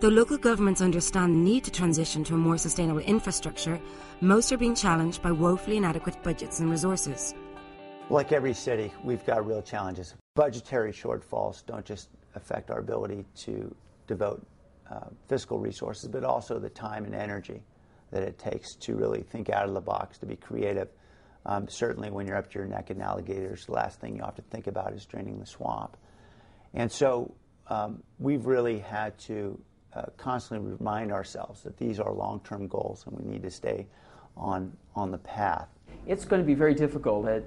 Though local governments understand the need to transition to a more sustainable infrastructure, most are being challenged by woefully inadequate budgets and resources. Like every city, we've got real challenges. Budgetary shortfalls don't just affect our ability to devote fiscal resources, but also the time and energy that it takes to really think out of the box, to be creative. Certainly when you're up to your neck in alligators, the last thing you have to think about is draining the swamp. And so we've really had to constantly remind ourselves that these are long-term goals and we need to stay on the path. It's going to be very difficult at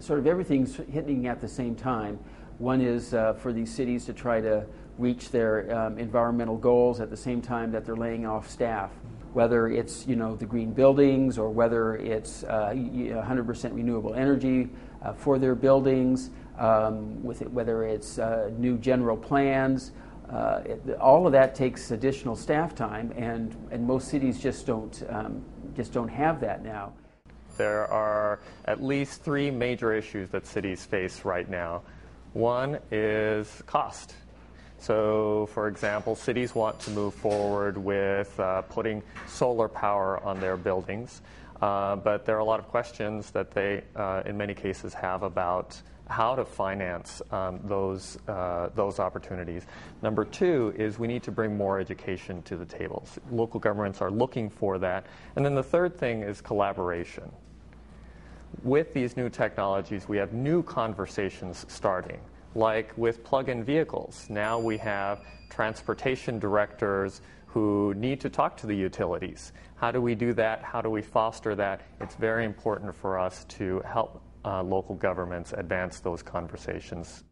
sort of everything's hitting at the same time. One is for these cities to try to reach their environmental goals at the same time that they're laying off staff. Whether it's the green buildings or whether it's 100% renewable energy for their buildings, whether it's new general plans, all of that takes additional staff time, and most cities just don't have that now. There are at least three major issues that cities face right now. One is cost. So, for example, cities want to move forward with putting solar power on their buildings, but there are a lot of questions that they, in many cases, have about how to finance those opportunities. Number two is we need to bring more education to the table. Local governments are looking for that. And then the third thing is collaboration. With these new technologies, we have new conversations starting. Like with plug-in vehicles. Now we have transportation directors who need to talk to the utilities. How do we do that? How do we foster that? It's very important for us to help local governments advance those conversations.